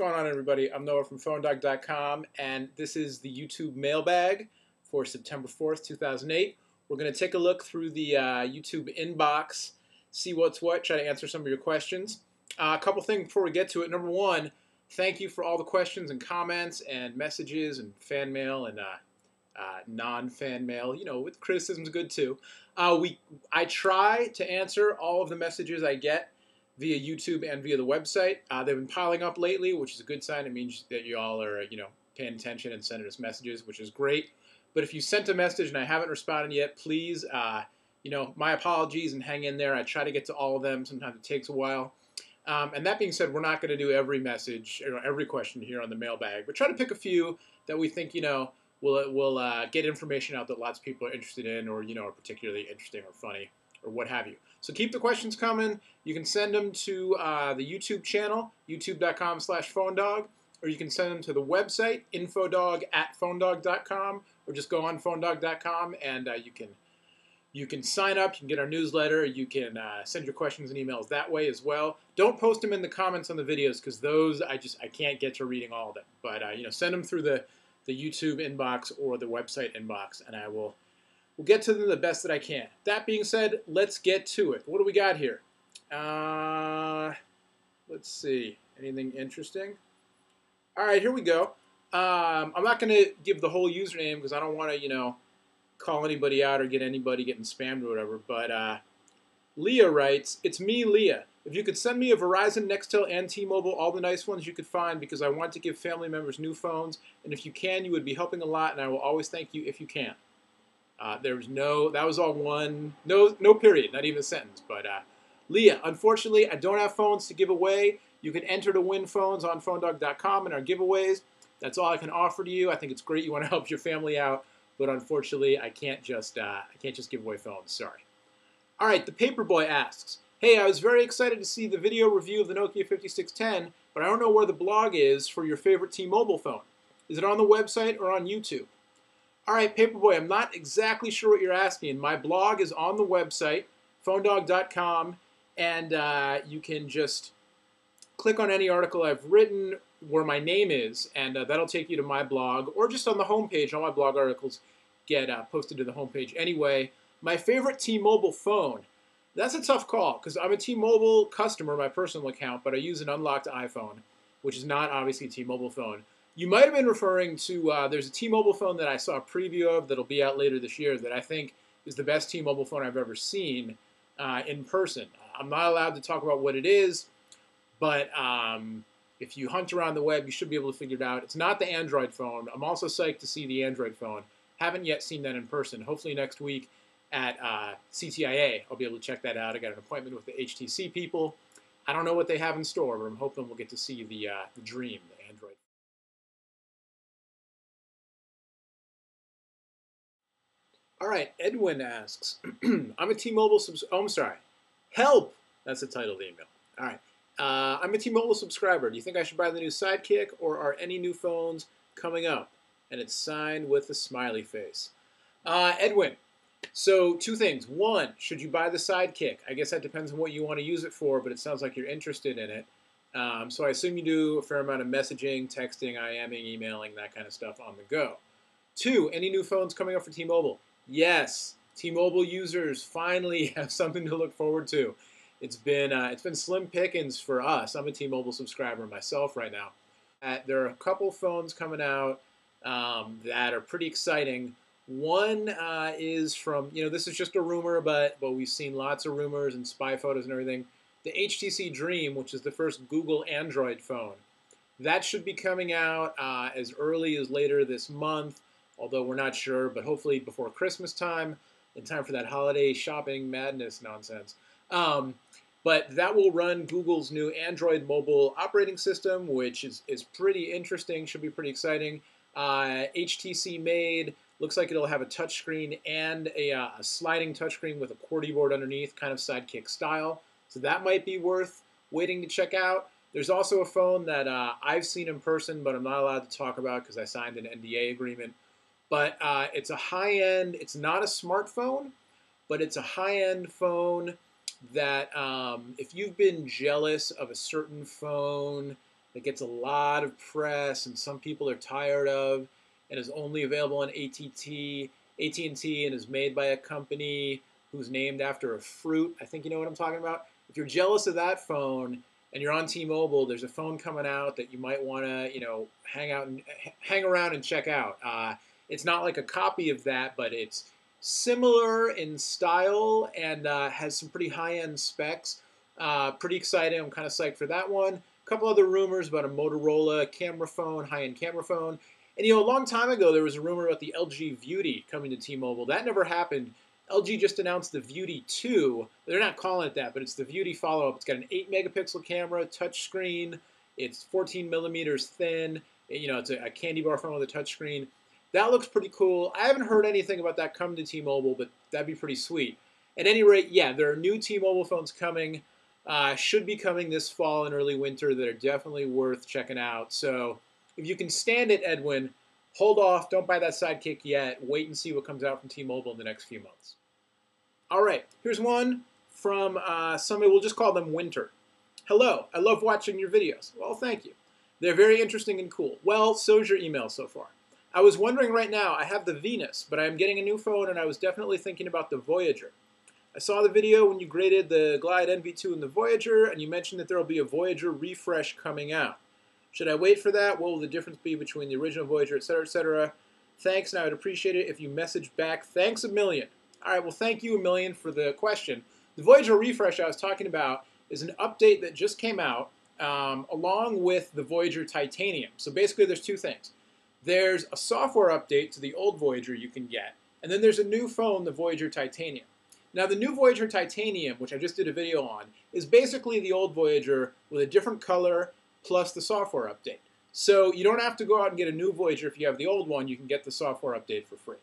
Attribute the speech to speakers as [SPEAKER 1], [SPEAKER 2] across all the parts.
[SPEAKER 1] going on, everybody? I'm Noah from PhoneDog.com, and this is the YouTube mailbag for September 4th, 2008. We're going to take a look through the YouTube inbox, see what's what, try to answer some of your questions. A couple things before we get to it. Number one, thank you for all the questions and comments and messages and fan mail and non-fan mail. You know, with criticism's good too. I try to answer all of the messages I get via YouTube and via the website. They've been piling up lately, which is a good sign. It means that you all are, paying attention and sending us messages, which is great. But if you sent a message and I haven't responded yet, please, my apologies and hang in there. I try to get to all of them. Sometimes it takes a while. And that being said, we're not going to do every message, every question here on the mailbag, but try to pick a few that we think, will get information out that lots of people are interested in, or, are particularly interesting or funny, or what have you. So keep the questions coming. You can send them to the YouTube channel, youtube.com/PhoneDog, or you can send them to the website, infodog@PhoneDog.com, or just go on PhoneDog.com and you can sign up. You can get our newsletter. You can send your questions and emails that way as well. Don't post them in the comments on the videos, because those I can't get to reading all of them. But send them through the YouTube inbox or the website inbox, and we'll get to them the best that I can. That being said, let's get to it. What do we got here? Let's see. Anything interesting? All right, here we go. I'm not going to give the whole username because I don't want to, call anybody out or get anybody getting spammed or whatever. But Leah writes, "It's me, Leah. If you could send me a Verizon, Nextel, and T-Mobile, all the nice ones you could find, because I want to give family members new phones. And if you can, you would be helping a lot, and I will always thank you if you can." That was all one, no period, not even a sentence. But Leah, unfortunately, I don't have phones to give away. You can enter to win phones on PhoneDog.com in our giveaways. That's all I can offer to you. I think it's great you want to help your family out, but unfortunately, I can't just give away phones. Sorry. All right, the Paperboy asks, "Hey, I was very excited to see the video review of the Nokia 5610, but I don't know where the blog is for your favorite T-Mobile phone. Is it on the website or on YouTube?" All right, Paperboy, I'm not exactly sure what you're asking. My blog is on the website, PhoneDog.com, and you can just click on any article I've written where my name is, and that'll take you to my blog, or just on the homepage. All my blog articles get posted to the homepage anyway. My favorite T-Mobile phone, that's a tough call, because I'm a T-Mobile customer, my personal account, but I use an unlocked iPhone, which is not obviously a T-Mobile phone. You might have been referring to, there's a T-Mobile phone that I saw a preview of that'll be out later this year that I think is the best T-Mobile phone I've ever seen in person. I'm not allowed to talk about what it is, but if you hunt around the web, you should be able to figure it out. It's not the Android phone. I'm also psyched to see the Android phone. Haven't yet seen that in person. Hopefully next week at CTIA, I'll be able to check that out. I got an appointment with the HTC people. I don't know what they have in store, but I'm hoping we'll get to see the Dream, the Android. All right, Edwin asks, "I'm a T-Mobile I'm sorry. Help! That's the title of the email. All right. I'm a T-Mobile subscriber. Do you think I should buy the new Sidekick, or are any new phones coming up?" And it's signed with a smiley face. Edwin, so two things. One, should you buy the Sidekick? I guess that depends on what you want to use it for, but it sounds like you're interested in it. So I assume you do a fair amount of messaging, texting, IMing, emailing, that kind of stuff on the go. Two, any new phones coming up for T-Mobile? Yes, T-Mobile users finally have something to look forward to. It's been slim pickings for us. I'm a T-Mobile subscriber myself right now. There are a couple phones coming out that are pretty exciting. One is from, this is just a rumor, but we've seen lots of rumors and spy photos and everything. The HTC Dream, which is the first Google Android phone. That should be coming out as early as later this month, although we're not sure, but hopefully before Christmas time, in time for that holiday shopping madness nonsense. But that will run Google's new Android mobile operating system, which is pretty interesting, should be pretty exciting. HTC made, looks like it'll have a touchscreen and a sliding touchscreen with a QWERTY board underneath, kind of Sidekick style. So that might be worth waiting to check out. There's also a phone that I've seen in person, but I'm not allowed to talk about because I signed an NDA agreement. But it's a high-end, it's not a smartphone, but it's a high-end phone that if you've been jealous of a certain phone that gets a lot of press and some people are tired of, and is only available on AT&T, and is made by a company who's named after a fruit. I think you know what I'm talking about. If you're jealous of that phone and you're on T-Mobile, there's a phone coming out that you might want to, hang around and check out. It's not like a copy of that, but it's similar in style and has some pretty high-end specs. Pretty exciting. I'm kind of psyched for that one. A couple other rumors about a Motorola camera phone, high-end camera phone. And a long time ago, there was a rumor about the LG Vuity coming to T-Mobile. That never happened. LG just announced the Vuity 2. They're not calling it that, but it's the Vuity follow-up. It's got an 8-megapixel camera, touchscreen. It's 14 millimeters thin. It's a candy bar phone with a touchscreen. That looks pretty cool. I haven't heard anything about that coming to T-Mobile, but that'd be pretty sweet. At any rate, yeah, there are new T-Mobile phones coming. Should be coming this fall and early winter that are definitely worth checking out. So if you can stand it, Edwin, hold off. Don't buy that Sidekick yet. Wait and see what comes out from T-Mobile in the next few months. All right, here's one from somebody. We'll just call them Winter. Hello, I love watching your videos. Well, thank you. They're very interesting and cool. Well, so's your email so far. I was wondering right now, I have the Venus, but I'm getting a new phone and I was definitely thinking about the Voyager. I saw the video when you graded the Glyde NV2 and the Voyager, and you mentioned that there will be a Voyager refresh coming out. Should I wait for that? What will the difference be between the original Voyager, etc., etc.? Thanks, and I would appreciate it if you message back. Thanks a million. All right, well, thank you a million for the question. The Voyager refresh I was talking about is an update that just came out along with the Voyager Titanium. So basically, there's two things. There's a software update to the old Voyager you can get, and then there's a new phone, the Voyager Titanium. Now, the new Voyager Titanium, which I just did a video on, is basically the old Voyager with a different color plus the software update. So you don't have to go out and get a new Voyager if you have the old one. You can get the software update for free.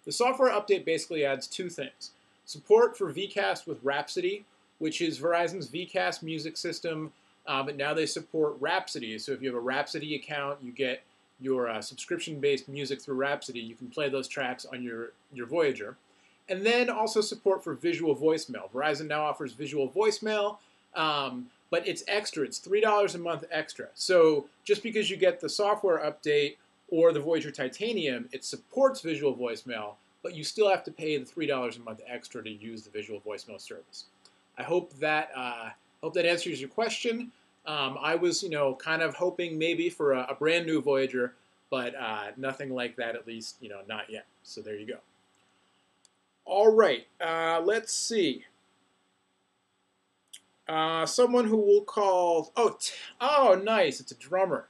[SPEAKER 1] The software update basically adds two things. Support for VCAST with Rhapsody, which is Verizon's VCAST music system, but now they support Rhapsody. So if you have a Rhapsody account, you get your subscription-based music through Rhapsody. You can play those tracks on your Voyager. And then also support for visual voicemail. Verizon now offers visual voicemail, but it's extra. It's $3 a month extra. So just because you get the software update or the Voyager Titanium, it supports visual voicemail, but you still have to pay the $3 a month extra to use the visual voicemail service. I hope that answers your question. I was, kind of hoping maybe for a brand new Voyager, but nothing like that, at least, not yet. So there you go. All right, let's see. Someone who we'll call, oh, nice, it's a drummer.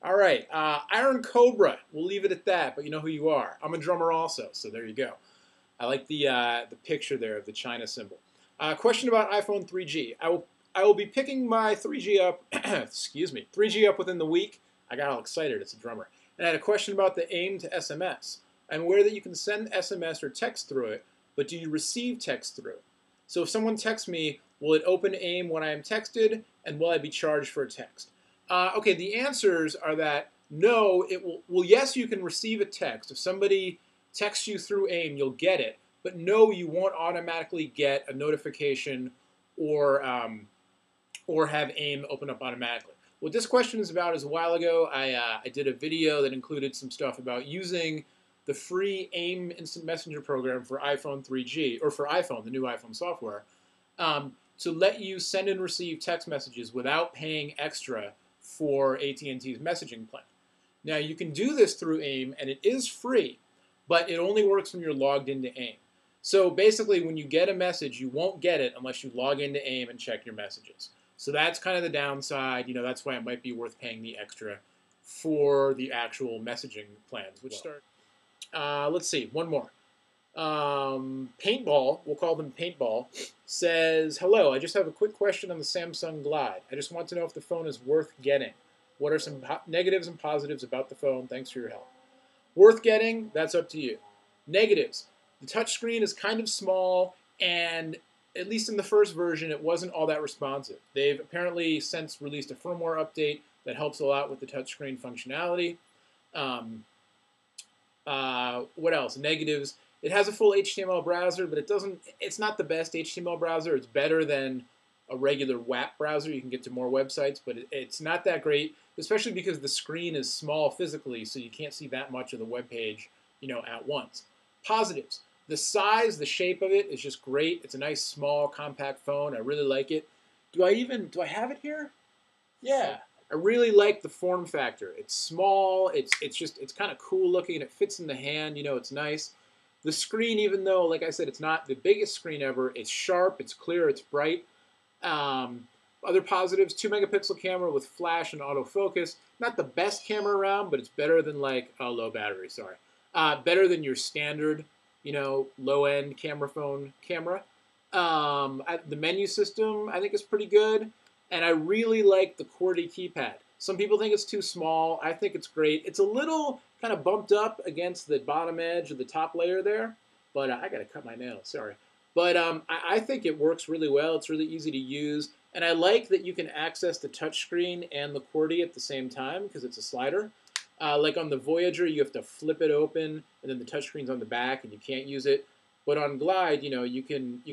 [SPEAKER 1] All right, Ironcobra, we'll leave it at that, but you know who you are. I'm a drummer also, so there you go. I like the picture there of the China symbol. Question about iPhone 3G. I will be picking my 3G up, 3G up within the week. I got all excited, it's a drummer. And I had a question about the AIM to SMS. I'm aware that you can send SMS or text through it, but do you receive text through it? So if someone texts me, will it open AIM when I am texted, and will I be charged for a text? Okay, the answers are that no, it will. Well, yes, you can receive a text. If somebody texts you through AIM, you'll get it. But no, you won't automatically get a notification or have AIM open up automatically. What this question is about is a while ago, I did a video that included some stuff about using the free AIM Instant Messenger program for iPhone 3G, or for iPhone, the new iPhone software, to let you send and receive text messages without paying extra for AT&T's messaging plan. Now, you can do this through AIM, and it is free, but it only works when you're logged into AIM. So basically, when you get a message, you won't get it unless you log into AIM and check your messages. So that's kind of the downside. That's why it might be worth paying the extra for the actual messaging plans, which start. Let's see, one more. Paintball, we'll call them Paintball, says, hello, I just have a quick question on the Samsung Glyde. I just want to know if the phone is worth getting. What are some negatives and positives about the phone? Thanks for your help. Worth getting, that's up to you. Negatives, the touchscreen is kind of small, and at least in the first version, it wasn't all that responsive. They've apparently since released a firmware update that helps a lot with the touchscreen functionality. What else? Negatives. It has a full HTML browser, but it's not the best HTML browser. It's better than a regular WAP browser. You can get to more websites, but it's not that great. especially because the screen is small physically, so you can't see that much of the web page, at once. Positives. The size, the shape of it is just great. It's a nice, small, compact phone. I really like it. Do I have it here? Yeah. I really like the form factor. It's small. It's kind of cool looking. It fits in the hand. It's nice. The screen, even though, like I said, it's not the biggest screen ever, it's sharp, it's clear, it's bright. Other positives, 2-megapixel camera with flash and autofocus. Not the best camera around, but it's better than low battery, sorry. Better than your standard, low-end phone camera. The menu system, I think, is pretty good. And I really like the QWERTY keypad. Some people think it's too small. I think it's great. It's a little kind of bumped up against the bottom edge of the top layer there. But I got to cut my nails, sorry. But I think it works really well. It's really easy to use. And I like that you can access the touchscreen and the QWERTY at the same time because it's a slider. Like on the Voyager, you have to flip it open, and then the touchscreen's on the back, and you can't use it. But on Glyde, you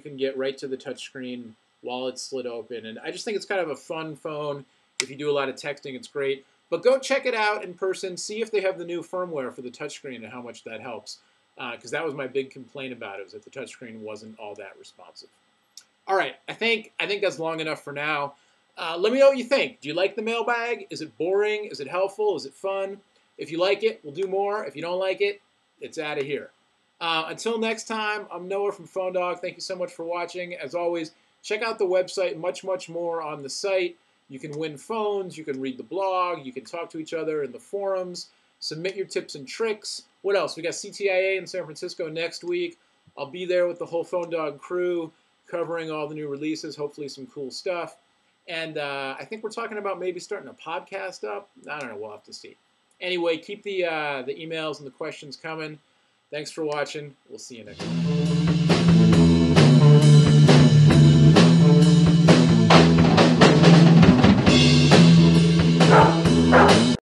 [SPEAKER 1] can get right to the touchscreen while it's slid open. And I just think it's kind of a fun phone. If you do a lot of texting, it's great. But go check it out in person. See if they have the new firmware for the touchscreen and how much that helps. Because that was my big complaint about it, was that the touchscreen wasn't all that responsive. All right, I think that's long enough for now. Let me know what you think. Do you like the mailbag? Is it boring? Is it helpful? Is it fun? If you like it, we'll do more. If you don't like it, it's out of here. Until next time, I'm Noah from PhoneDog. Thank you so much for watching. As always, check out the website. Much more on the site. You can win phones. You can read the blog. You can talk to each other in the forums. Submit your tips and tricks. What else? We got CTIA in San Francisco next week. I'll be there with the whole PhoneDog crew, covering all the new releases, hopefully some cool stuff. And I think we're talking about maybe starting a podcast up. I don't know. We'll have to see. Anyway, keep the emails and the questions coming. Thanks for watching. We'll see you next time.